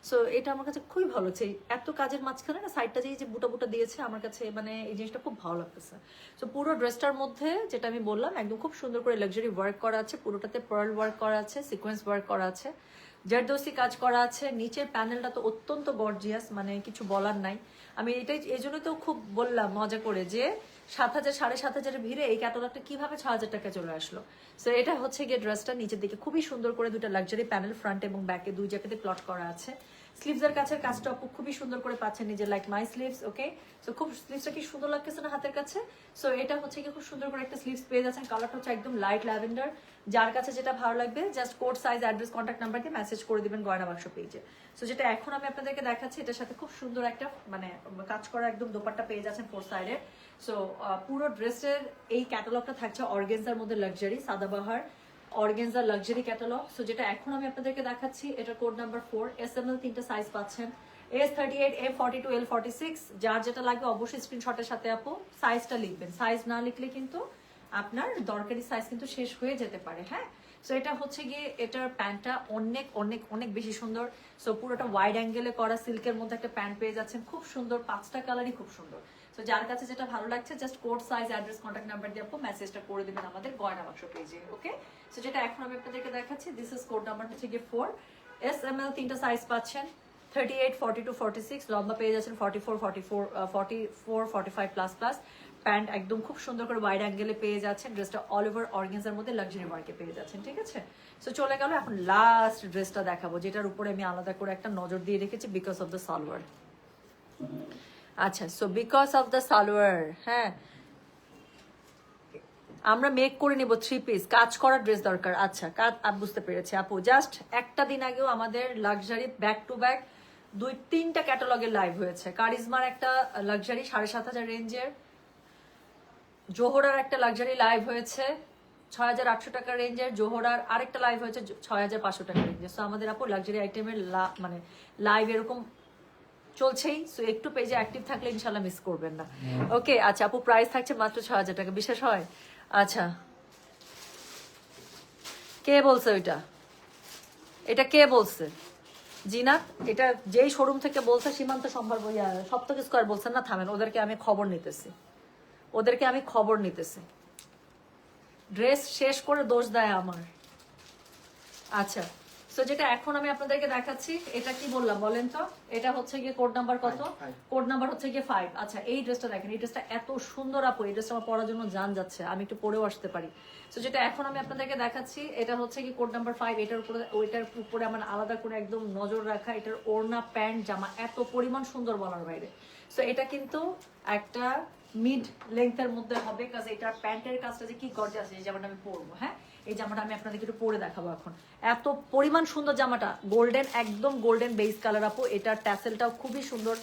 সো এটা আমার কাছে খুবই ভালো লাগছে। এত কাজের মাঝখানে না সাইডটা যে বুটা বুটা দিয়েছে আমার কাছে মানে এই জিনিসটা খুব ভালো লাগতেছে। সো পুরো ড্রেসটার মধ্যে যেটা আমি বললাম একদম খুব সুন্দর করে লাক্সারি ওয়ার্ক করা আছে, পুরোটাতে পার্ল ওয়ার্ক করা আছে, সিকোয়েন্স ওয়ার্ক করা আছে, জারদোসি কাজ করা আছে। নিচের প্যানেলটা তো অত্যন্ত গর্জিয়াস, মানে কিছু বলার নাই। আমি এটাই এই জন্য তো খুব বললাম মজা করে যে 7,000 7,500 ভিড়ে এই ক্যাটালগটা কিভাবে 6,000 টাকা চলে আসলো। সো এটা হচ্ছে গিয়ে ড্রেসটা নিচের দিকে খুবই সুন্দর করে দুটো লাক্সারি প্যানেল ফ্রন্ট এবং ব্যাকে দুই জায়গাতে প্লট করা আছে। স্লিভসের কাছের কাজটা আপু খুবই সুন্দর করে পাচ্ছেন নিজের, like my sleeves. Okay, so খুব স্লিভসটা কি সুন্দর লাগতেছে না হাতের কাছে। সো এটা হচ্ছে কি খুব সুন্দর করে একটা স্লিভস পেয়ে যাচ্ছেন, কালারটা হচ্ছে একদম লাইট ল্যাভেন্ডার। যার কাছে যেটা ভালো লাগবে just code size address contact number দিয়ে মেসেজ করে দিবেন গয়না বাক্স পেজে। সো যেটা এখন আমি আপনাদেরকে দেখাচ্ছি এটার সাথে খুব সুন্দর একটা মানে কাজ করা একদম দোপাট্টা পেয়ে যাচ্ছেন 4 সাইডে। সো পুরো ড্রেসের এই ক্যাটালগটা থাকছে অর্গেনজার মধ্যে luxury Sadabahar অর্গেনজার luxury catalogue. So যেটা এখন আমি আপনাদেরকে দেখাচ্ছি এটা কোড নাম্বার 4। SML 3টা সাইজ পাচ্ছেন, S38, M42, L46। যার যেটা লাগবে অবশ্যই স্ক্রিনশটের সাথে আপু সাইজটা লিখবেন। সাইজ না লিখলে কিন্তু আপনার দরকারি সাইজ কিন্তু শেষ হয়ে যেতে পারে। হ্যাঁ, সো এটা হচ্ছে গিয়ে এটার প্যান্টটা অনেক অনেক অনেক বেশি সুন্দর। সো পুরোটা ওয়াইড অ্যাঙ্গেলে করা সিল্কের মধ্যে একটা প্যান্ট পেয়ে যাচ্ছেন, খুব সুন্দর, 5টা কালারই খুব সুন্দর। সো যার কাছে যেটা ভালো লাগছে just code size address contact number দিয়ে আপু মেসেজটা করে দিবেন আমাদের গয়না বাক্স পেজে। ওকে, সো যেটা এখন আমি আপনাদেরকে দেখাচ্ছি দিস ইজ কোড নাম্বার হচ্ছে গিয়ে 4। SML 3টা সাইজ পাচ্ছেন, 38, 42, 46, লম্বা পেয়ে যাচ্ছেন 44, 45 প্লাস প্লাস। প্যান্ট একদম খুব সুন্দর করে ওয়াইড অ্যাঙ্গেলে পেয়ে যাচ্ছেন। ড্রেসটা অল ওভার অর্গানজার মধ্যে লাক্সারি ওয়ার্কে পেয়ে যাচ্ছেন। ঠিক আছে, সো চলে গেল এখন লাস্ট ড্রেসটা দেখাবো, যেটার উপরে আমি আলাদা করে একটা নজর দিয়ে রেখেছি বিকজ অফ দ্য সালোয়ার। আচ্ছা, so because of the salwar, হ্যাঁ আমরা মেক করে নিব 3 পিস কাজ করা ড্রেস দরকার। আচ্ছা, কাজ বুঝতে পেরেছি আপু। জাস্ট একটা দিন আগেও আমাদের লাক্সারি ব্যাক টু ব্যাক 2-3টা ক্যাটালগের লাইভ হয়েছে। কারিজমার একটা লাক্সারি 7,500 রেঞ্জের, জোহরার একটা লাক্সারি লাইভ হয়েছে 6,800 টাকা রেঞ্জের, জোহরার আরেকটা লাইভ হয়েছে 6,500 টাকা রেঞ্জের। সো আমাদের আপু লাক্সারি আইটেমের মানে লাইভ এরকম চলছেই। সো একটু পেজে অ্যাক্টিভ থাকলে ইনশাল্লাহ মিস করবেন না। ওকে, আচ্ছা আপু প্রাইস থাকছে মাত্র 6,000 টাকা, বিশ্বাস হয়? আচ্ছা, কে বলছে ওইটা? এটা কে বলছে? জিনাত, এটা যেই শোরুম থেকে বলছে সীমান্ত সম্ভার সপ্তক স্কয়ার বলছেন না? থামেন, ওদেরকে আমি খবর নিতেছি। ড্রেস শেষ করে দোষ দেয় আমার। আচ্ছা, সো যেটা এখন আমি আপনাদেরকে দেখাচ্ছি এটা কি বললাম বলেন তো? এটা হচ্ছে গিয়ে কোড নাম্বার কত? কোড নাম্বার হচ্ছে গিয়ে 5। আচ্ছা, এই ড্রেসটা দেখেন, এই ড্রেসটা এত সুন্দর আপু, এই ড্রেসটা আমার পরার জন্য জান যাচ্ছে, আমি একটু পরেও আসতে পারি। সো যেটা এখন আমি আপনাদেরকে দেখাচ্ছি এটা হচ্ছে কি কোড নাম্বার 5। ওইটার উপরে আমার আলাদা করে একদম নজর রাখা। এটার ওড়না প্যান্ট জামা এত পরিমাণ সুন্দর বলার বাইরে। সো এটা কিন্তু একটা মিড লেন্থের মধ্যে হবে, কাজ এটার প্যান্টের কাজটা যে কি গর্জিয়াস, এই জামাটা আমি পরবো। হ্যাঁ, এই জামাটা আমি আপনাদেরকে একটু পরে দেখাবো এখন। এত পরিমাণ সুন্দর জামাটা, গোল্ডেন, একদম গোল্ডেন বেস কালার আপু। এটার ট্যাসেলটাও খুবই সুন্দর।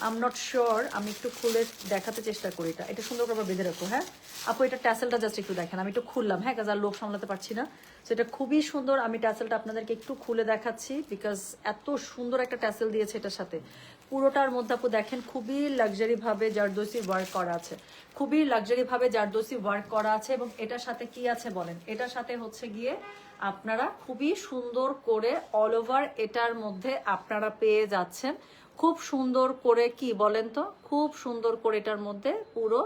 আই এম নট শিওর, আমি একটু খুলে দেখাতে চেষ্টা করি। এটা সুন্দর করে বেঁধে রাখো। হ্যাঁ আপু, এটা ট্যাসেলটা জাস্ট একটু দেখেন, আমি একটু খুললাম। হ্যাঁ, কাজ আর লোক সামলাতে পারছি না। সো এটা খুবই সুন্দর। আমি ট্যাসেলটা আপনাদেরকে একটু খুলে দেখাচ্ছি বিকজ এত সুন্দর একটা ট্যাসেল দিয়েছে এটার সাথে। পুরোটার মধ্যে আপু দেখেন খুবই লাক্সারি ভাবে জারদোসি ওয়ার্ক করা আছে, খুবই লাক্সারি ভাবে জারদোসি ওয়ার্ক করা আছে। এবং এটার সাথে কি আছে বলেন? এটার সাথে হচ্ছে গিয়ে আপনারা খুবই সুন্দর করে অল ওভার এটার মধ্যে আপনারা পেয়ে যাচ্ছেন খুব সুন্দর করে, কি বলেন তো, খুব সুন্দর করে এটার মধ্যে পুরো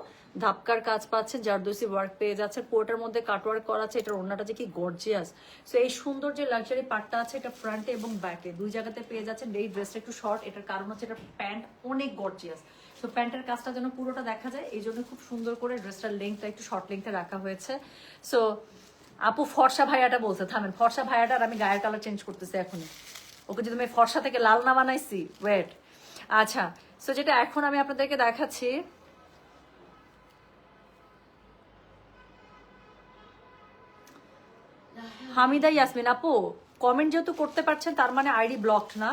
ধাপকার কাজ পাচ্ছেন, জারদোসি ওয়ার্ক পেয়ে যাচ্ছে। পুরোটার মধ্যে কাটওয়ার্ক করা আছে। এটার ওড়নাটা যে কি গর্জিয়াস। সো এই সুন্দর যে লাক্সারি পার্টটা আছে এটা ফ্রন্টে এবং ব্যাকে দুই জায়গাতে পেয়ে যাচ্ছেন। এই ড্রেসটা একটু শর্ট, এটার কারণ হচ্ছে এটা প্যান্ট অনেক গর্জিয়াস। সো প্যান্টের কাজটা যেন পুরোটা দেখা যায় এই জন্য খুব সুন্দর করে ড্রেসটার লেন্থটা একটু শর্ট লেন্থে রাখা হয়েছে। সো আপু ফর্সা ভাইয়াটা বলছে, থামেন, ফর্সা ভাইয়াটার আমি গায়ের কালার চেঞ্জ করতেছি এখনই। ওকে যদি আমি ফর্সা থেকে লাল না বানাইছি, ওয়েট। আচ্ছা, সো যেটা এখন আমি আপনাদেরকে দেখাচ্ছি হামিদা ইয়াসমিন আপু, কমেন্ট যেহেতু করতে পারছেন তার মানে আইডি ব্লকড না।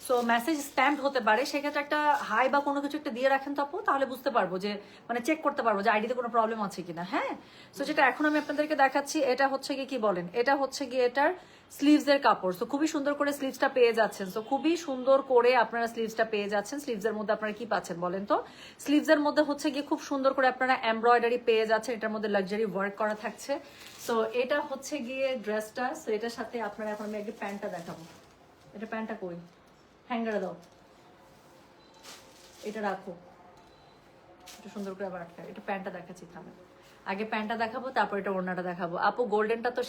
সো মেসেজ স্প্যামড হতে পারে, সেক্ষেত্রে একটা হাই বা কোনো কিছু একটা দিয়ে রাখেন তো আপু, তাহলে বুঝতে পারবো যে মানে চেক করতে পারবো যে আইডিতে কোনো প্রবলেম আছে কিনা। হ্যাঁ, সো যেটা এখন আমি আপনাদেরকে দেখাচ্ছি এটা হচ্ছে গিয়ে কি বলেন, এটা হচ্ছে গিয়ে এটার স্লিভস এর কাপড়। সো খুবই সুন্দর করে স্লিভসটা পেয়ে যাচ্ছেন। সো খুবই সুন্দর করে আপনারা স্লিভসটা পেয়ে যাচ্ছেন। স্লিভস এর মধ্যে আপনারা কি পাচ্ছেন বলেন তো? স্লিভস এর মধ্যে হচ্ছে গিয়ে খুব সুন্দর করে আপনারা এমব্রয়ডারি পেয়ে যাচ্ছেন, এটার মধ্যে লাক্সারি ওয়ার্ক করা থাকছে। সো এটা হচ্ছে গিয়ে ড্রেসটা। সো এটার সাথে আপনারা, এখন আমি আগে প্যান্টটা দেখাবো। এটা প্যান্টটা কই, হ্যাঙ্গারে দাও, এটা রাখো, এটা সুন্দর করে আবার আটকা। এটা প্যান্টটা দেখাচ্ছি, থামে আগে প্যান্টটা দেখাবো, তারপর এটা ওড়নাটা দেখাবো। আপু গোল্ডেনটা তো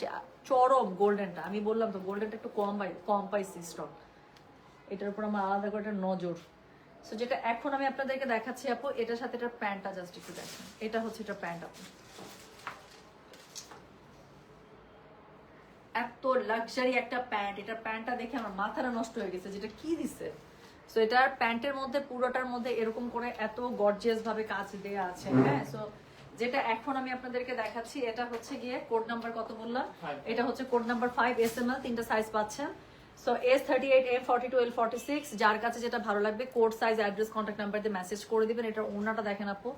চরম, গোল্ডেনটা আমি বললাম তো, গোল্ডেনটা একটু কম পাইছি স্টক, এটার উপর আমার আলাদা করে একটা নজর। সো যেটা এখন আমি আপনাদেরকে দেখাচ্ছি আপু, এটার সাথে এটার প্যান্টটা জাস্ট একটু দেখেন। এটা হচ্ছে এটা প্যান্ট আপু, এত লাক্সারি একটা প্যান্ট। এটার প্যান্টটা দেখে আমার মাথাটা নষ্ট হয়ে গেছে, যেটা কি দিছে। সো এটার প্যান্টের মধ্যে পুরোটার মধ্যে এরকম করে এত গর্জিয়াস ভাবে কাজ দেয়া আছে। হ্যাঁ, সো যেটা এখন আমি আপনাদেরকে দেখাচ্ছি, এটা হচ্ছে গিয়ে কোড নাম্বার কত বললাম, এটা হচ্ছে কোড নাম্বার 5 SML, 3টা সাইজ পাচ্ছেন। সো S38, M42, L46, যার কাছে যেটা ভালো লাগবে code size, address, contact number দিয়ে মেসেজ করে দিবেন। এটার ওড়নাটা দেখেন আপু,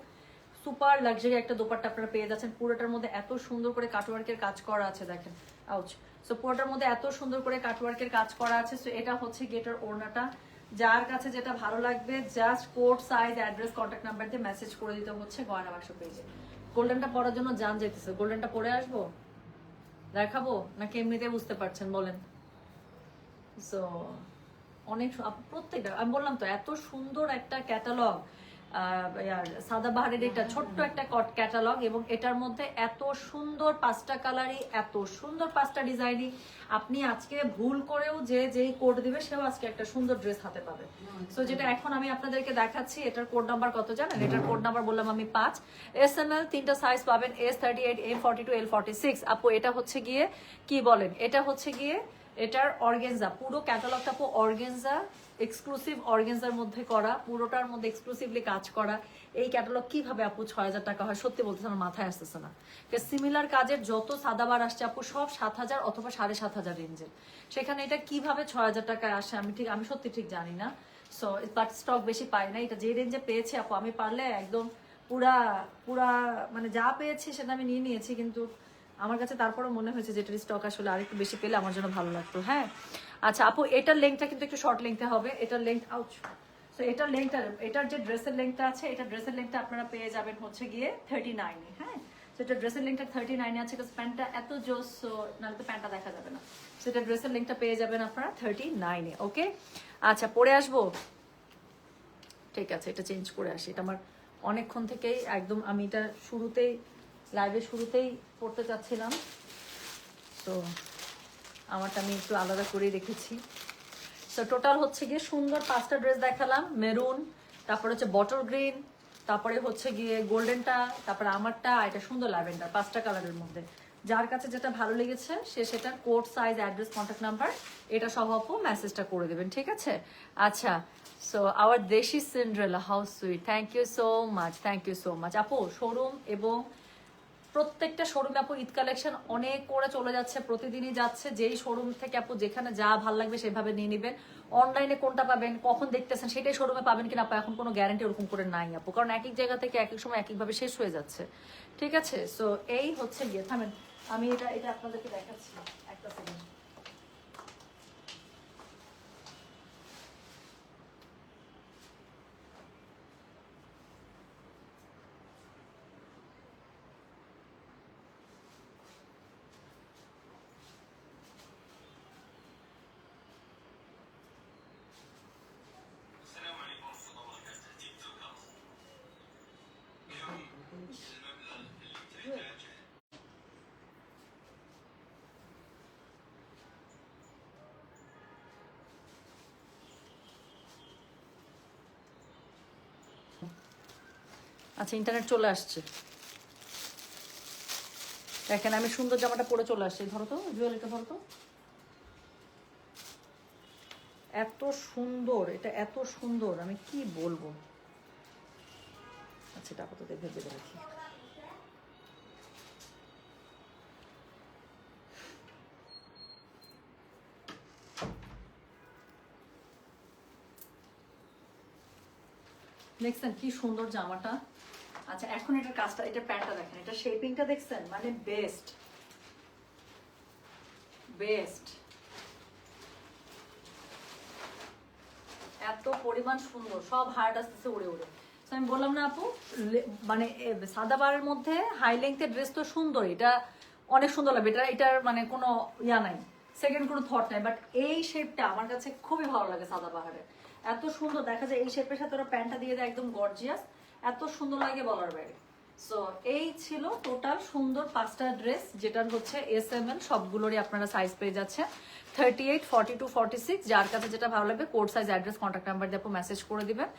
সুপার লাক্সারি একটা দোপাট্টা আপনারা পেয়ে যাচ্ছেন। পুরোটার মধ্যে এত সুন্দর করে কাটওয়ার্কের কাজ করা আছে দেখেন, আউচ। সো পুরোটার মধ্যে এত সুন্দর করে কাটওয়ার্কের কাজ করা আছে। সো এটা হচ্ছে গেটার ওড়নাটা, যার কাছে যেটা ভালো লাগবে just code size, address, contact number দিয়ে মেসেজ করে দিতে হচ্ছে গয়না বাক্স পেজে। গোল্ডেনটা পরার জন্য জান যাইতেছে, গোল্ডেনটা পরে আসবো, দেখাবো নাকি এমনিতে বুঝতে পারছেন বলেন? সো অনেক প্রত্যেকটা আমি বললাম তো, এত সুন্দর একটা ক্যাটালগ, সাদাবাহারের এটা ছোট্ট একটা ক্যাটালগ, এবং এটার মধ্যে এত সুন্দর 5টা কালারই, এত সুন্দর 5টা ডিজাইনই। আপনি আজকে ভুল করেও যেই কোড দিবে সেও আজকে একটা সুন্দর ড্রেস হাতে পাবে। সো যেটা এখন আমি আপনাদেরকে দেখাচ্ছি, এটার কোড নাম্বার কত জানেন? এটার কোড নাম্বার বললাম আমি 5 SML, 3টা সাইজ পাবেন, S38, M42, L46। আপু এটা হচ্ছে গিয়ে কি বলেন, এটা হচ্ছে গিয়ে এটার অর্গেনজা, পুরো ক্যাটালগটা আপু অর্গেনজা, এক্সক্লুসিভ অর্গেনজার মধ্যে করা, পুরোটার মধ্যে এক্সক্লুসিভলি কাজ করা। এই ক্যাটালগ কিভাবে আপু 6000 টাকা হয়? সত্যি বলতেছে আমার মাথায় আসতেছে না। সিমিলার কাজের যত সাদাবার আসছে আপু সব 7000 অথবা 7500 রেঞ্জের, সেখানে এটা কিভাবে 6000 টাকায় আসে আমি সত্যি ঠিক জানি না। সো বাট স্টক বেশি পাই না, এটা যে রেঞ্জে পেয়েছে আপু, আমি পারলে একদম পুরা পুরা মানে যা পেয়েছি সেটা আমি নিয়ে নিয়েছি, কিন্তু আমার কাছে তারপরে মনে হয়েছে যে এটার স্টক আসলে আরেকটু বেশি পেলে আমার জন্য ভালো লাগতো। হ্যাঁ, আচ্ছা আপু এটার লেংথটা কিন্তু একটু শর্ট লেংথে হবে, এটার লেংথ আউচ। সো এটার লেংথটা, এটার যে ড্রেসের লেংথটা আছে, এটা ড্রেসের লেংথটা আপনারা পেয়ে যাবেন হচ্ছে গিয়ে 39 এ। হ্যাঁ, সো এটা ড্রেসের লেংথটা 39 আছে, কারণ প্যান্টটা এত জোস, সো নাহলে তো প্যান্টটা দেখা যাবে না। সো এটা ড্রেসের লেংথটা পেয়ে যাবেন আপনারা 39 এ। ওকে, আচ্ছা পরে আসবো, ঠিক আছে এটা চেঞ্জ করে আসি। এটা আমার অনেকক্ষণ থেকেই একদম, আমি এটা শুরুতেই লাইভের শুরুতেই পড়তে চাচ্ছিলাম, তো আমারটা আমি একটু আলাদা করেই রেখেছি। সো টোটাল হচ্ছে গিয়ে সুন্দর 5টা ড্রেস দেখালাম, মেরুন, তারপরে হচ্ছে বটল গ্রিন, তারপরে হচ্ছে গিয়ে গোল্ডেনটা, তারপরে আমারটা, এটা সুন্দর ল্যাভেন্ডার, 5টা কালারের মধ্যে। যার কাছে যেটা ভালো লেগেছে সে সেটা code size, address, contact number এটা সহ আপু মেসেজটা করে দেবেন, ঠিক আছে? আচ্ছা, so our desi Cinderella, how sweet, thank you so much, thank you so much আপু। শোরুম এবং প্রত্যেকটা শোরুমে আপু ঈদ কালেকশন অনেক করে চলে যাচ্ছে, প্রতিদিনই যাচ্ছে। যেই শোরুম থেকে আপু যেখানে যা ভাল লাগবে সেভাবে নিয়ে নেবেন। অনলাইনে কোনটা পাবেন, কখন দেখতেছেন সেটাই শোরুমে পাবেন কিনা আপু এখন কোনো গ্যারান্টি ওরকম করে নাই আপু, কারণ এক এক জায়গা থেকে এক এক সময় এক একভাবে শেষ হয়ে যাচ্ছে, ঠিক আছে? সো এই হচ্ছে গিয়ে, থামেন আমি এটা এটা আপনাদেরকে দেখাচ্ছি একটা সেকেন্ড। আচ্ছা ইন্টারনেট চলে আসছে, দেখেন আমি সুন্দর জামাটা পরে চলে আসছি। ধরো তো জুয়েলারিটা, ধরো তো, এত সুন্দর, এটা এত সুন্দর আমি কি বলবো। আচ্ছা এটা আপাতত ভেবে রাখি। দেখছেন কি সুন্দর জামাটা। আচ্ছা এখন এটার কাজটা, এটা প্যান্টটা দেখেন, এটা শেপিংটা দেখছেন, মানে বেস্ট বেস্ট, এত পরিমাণ সুন্দর, সব হার্ড আসতেছে উড়ে উড়ে। তো আমি বললাম না আপু, মানে সাদাবারের মধ্যে হাই লেন্থের ড্রেস তো সুন্দর, এটা অনেক সুন্দর লাগবে, এটার মানে কোনো ইয়া নাই, সেকেন্ড কোনো থট নাই। বাট এই শেপটা আমার কাছে খুবই ভালো লাগে সাদাবাহারের, এত সুন্দর দেখা যায়। এই শেপের সাথে ওরা প্যান্টটা দিয়ে দেয় একদম গর্জিয়াস, এত সুন্দর লাগে বলার বাইরে। সো এই ছিল টোটাল সুন্দর 5টা ড্রেস, যেটার হচ্ছে SML সবগুলোরই আপনারা সাইজ পেয়ে যাচ্ছে 38, 42, 46। যার কাছে যেটা ভালো লাগবে code size, address, contact number দিয়ে আপু মেসেজ করে দিবেন।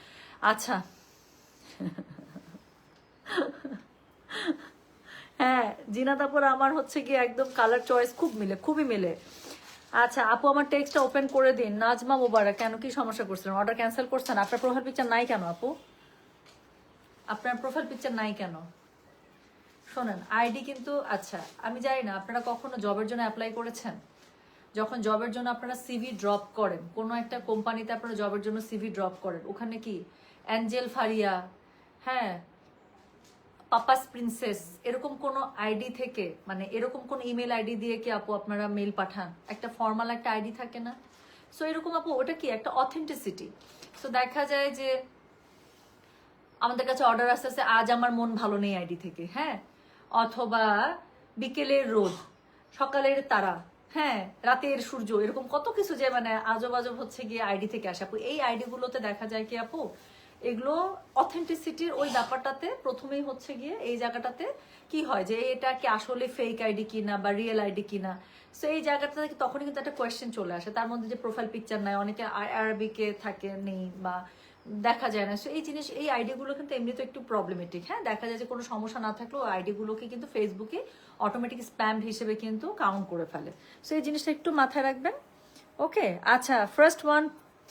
আচ্ছা হ্যাঁ জিনাত আপুর আমার হচ্ছে কি একদম কালার চয়েস খুব মিলে, খুবই মিলে। আচ্ছা আপু আমার টেক্সটটা ওপেন করে দিন। নাজমা মোবারক, কেন কি সমস্যা করছিলেন? অর্ডার ক্যান্সেল করছেন? আপনার প্রোফাইল পিকচার নাই কেন আপু? আপনার প্রোফাইল পিকচার নাই কেন? শোনেন আইডি কিন্তু, আচ্ছা আমি জানি না আপনারা কখনো জবের জন্য অ্যাপ্লাই করেছেন? যখন জবের জন্য আপনারা সিভি ড্রপ করেন, কোনো একটা কোম্পানিতে আপনারা জবের জন্য সিভি ড্রপ করেন, ওখানে কি অ্যাঞ্জেল ফারিয়া, হ্যাঁ পাপাস প্রিন্সেস, এরকম কোনো আইডি থেকে, মানে এরকম কোন ইমেল আইডি দিয়ে কি আপু আপনারা মেল পাঠান? একটা ফর্মাল একটা আইডি থাকে না? সো এরকম আপু ওটা কি একটা অথেন্টিসিটি। সো দেখা যায় যে আমাদের কাছে অর্ডার আসতে আসতে আজ আমার মন ভালো নেই আইডি থেকে, হ্যাঁ, অথবা বিকেলের রোদ, সকালের তারা, হ্যাঁ রাতের সূর্য, এরকম কত কিছু যে মানে আজব আজব হচ্ছে গিয়ে আইডি থেকে আসে আপু। এই আইডি গুলোতে দেখা যায় কি আপু, এগুলো অথেন্টিসিটির ওই ব্যাপারটাতে প্রথমেই হচ্ছে গিয়ে এই জায়গাটাতে কি হয় যে এটা কি আসলে ফেক আইডি কিনা বা রিয়েল আইডি কিনা। সো এই জায়গাটাতে তখনই কিন্তু একটা কোয়েশ্চেন চলে আসে, তার মধ্যে যে প্রোফাইল পিকচার নাই, অনেকে আরবিকে থাকে নেই বা দেখা যায় না। সো এই জিনিস, এই আইডিগুলো কিন্তু এমনি তো একটু প্রবলেমেটিক, হ্যাঁ দেখা যায় যে কোনো সমস্যা না থাকলেও আইডিগুলোকে কিন্তু ফেসবুকে অটোমেটিক স্প্যাম হিসেবে কিন্তু কাউন্ট করে ফেলে। সো এই জিনিসটা একটু মাথায় রাখবেন, ওকে। আচ্ছা ফার্স্ট ওয়ান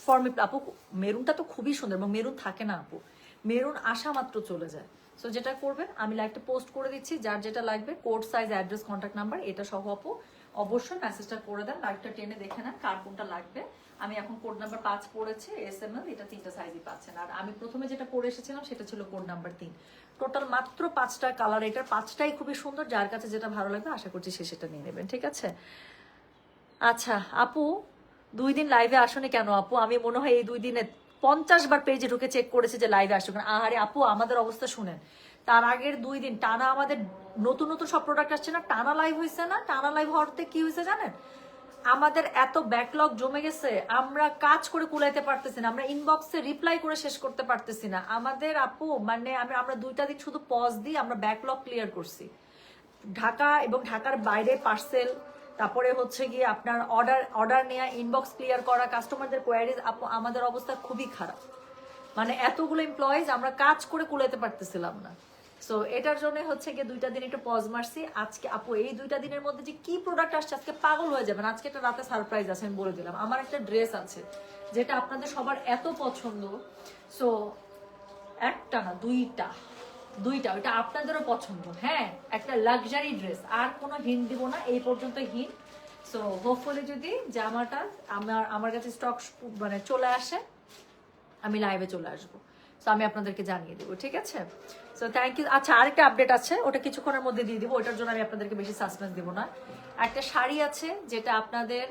ফর মি আপু, মেরুনটা তো খুবই সুন্দর এবং মেরুন থাকে না আপু, মেরুন আসা মাত্র চলে যায়। সো যেটা করবেন, আমি লাইকটা পোস্ট করে দিচ্ছি, যার যেটা লাগবে code size, address, contact number এটা সহ আপু অবশ্যই মেসেজটা করে দেন, লাইকটা টেনে দেখে নেন কার কোনটা লাগবে। আমি এখন কোড নাম্বার 5 পড়েছে SML, এটা 3টা সাইজই পাচ্ছেন। আর আমি প্রথমে যেটা পড়ে এসেছিলাম সেটা ছিল কোড নাম্বার 3। টোটাল মাত্র 5টা কালার, এটার 5টাই খুবই সুন্দর, যার কাছে যেটা ভালো লাগবে আশা করছি সে সেটা নিয়ে নেবেন, ঠিক আছে। আচ্ছা আপু 2 দিন লাইভে আসনি কেন আপু? আমি মনে হয় এই 2 দিনে 50 বার পেজে ঢুকে চেক করেছে যে লাইভে আসছো কেন। আহারে আপু আমাদের অবস্থা শুনেন, তার আগের 2 দিন টানা আমাদের নতুন নতুন সব প্রোডাক্ট আসছে না, টানা লাইভ হয়েছে না। টানা লাইভ হওয়াতে কি হয়েছে জানেন, আমাদের এত ব্যাকলগ জমে গেছে, আমরা কাজ করে কুলাইতে পারতেছি না, আমরা ইনবক্সে রিপ্লাই করে শেষ করতে পারতেছি না আমাদের আপু। মানে আমরা 2টা দিন শুধু পজ দিয়ে আমরা ব্যাকলগ ক্লিয়ার করছি। ঢাকা এবং ঢাকার বাইরে পার্সেল, তারপরে হচ্ছে গিয়ে আপনার অর্ডার নেওয়া, ইনবক্স ক্লিয়ার করা, কাস্টমারদের কোয়ারিজ, আপু আমাদের অবস্থা খুবই খারাপ। মানে এতগুলো এমপ্লয়িজ আমরা কাজ করে কুলাইতে পারতেছিলাম না। সো এটার জন্য হচ্ছে গিয়ে 2টা দিন একটু পজ মারছি। আজকে আপু এই 2টা দিনের মধ্যে যে কি প্রোডাক্ট আসছে আজকে পাগল হয়ে যাবেন। আজকে একটা রাতে সারপ্রাইজ আছে, আমি বলে দিলাম। আমার একটা ড্রেস আছে যেটা আপনাদের সবার এত পছন্দ, সো একটা না দুইটা, ওইটা আপনাদেরও পছন্দ, হ্যাঁ একটা লাক্সারি ড্রেস। আর কোনো হিন্ট দিব না, এই পর্যন্ত হিন্ট। সো হোপফুলি যদি জামাটা আমার কাছে স্টক মানে চলে আসে, আমি লাইভে চলে আসবো, তো আমি আপনাদেরকে জানিয়ে দেবো, ঠিক আছে। So thank you. আচ্ছা আরেকটা আপডেট আছে, ওটা কিছুক্ষণের মধ্যে দিয়ে দিব, ওটার জন্য আমি আপনাদেরকে বেশি সাসপেন্স দিব না। একটা শাড়ি আছে যেটা আপনাদের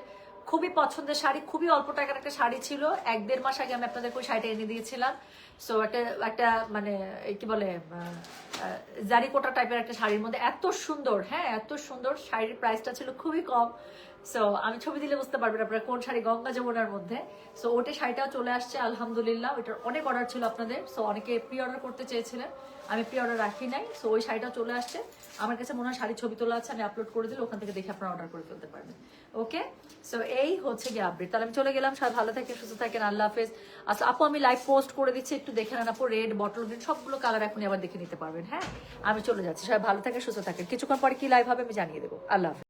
খুবই পছন্দের শাড়ি, খুবই অল্প টাকার একটা শাড়ি ছিল, 1-1.5 মাস আগে আমি আপনাদেরকে ওই শাড়িটা এনে দিয়েছিলাম। সো একটা মানে কি বলে জারিকোটা টাইপের একটা শাড়ির মধ্যে এত সুন্দর, হ্যাঁ এত সুন্দর শাড়ির প্রাইসটা ছিল খুবই কম। সো আমি ছবি দিলে বুঝতে পারবেন আপনারা কোন শাড়ি, গঙ্গা যমুনার মধ্যে। সো ওটা শাড়িটাও চলে আসছে আলহামদুলিল্লাহ। ওইটার অনেক অর্ডার ছিল আপনাদের, সো অনেকে প্রি অর্ডার করতে চেয়েছিলেন, আমি প্রি অর্ডার রাখি নাই। সো ওই শাড়িটাও চলে আসছে আমার কাছে, মনে হয় শাড়ির ছবি তোলা আছে, আমি আপলোড করে দিলে ওখান থেকে দেখে আপনারা অর্ডার করে ফেলতে পারবেন, ওকে। সো এই হচ্ছে গিয়ে আপডেট। তাহলে আমি চলে গেলাম, সবাই ভালো থাকেন, সুস্থ থাকেন, আল্লাহ হাফেজ। আচ্ছা আপু আমি লাইভ পোস্ট করে দিচ্ছি, একটু দেখে নেন আপু, রেড, বটল গ্রিন সবগুলো কালার এখনই আবার দেখে নিতে পারবেন। হ্যাঁ আমি চলে যাচ্ছি, সবাই ভালো থাকেন, সুস্থ থাকেন। কিছুক্ষণ পরে কি লাইভ হবে আমি জানিয়ে দেবো। আল্লাহ হাফেজ।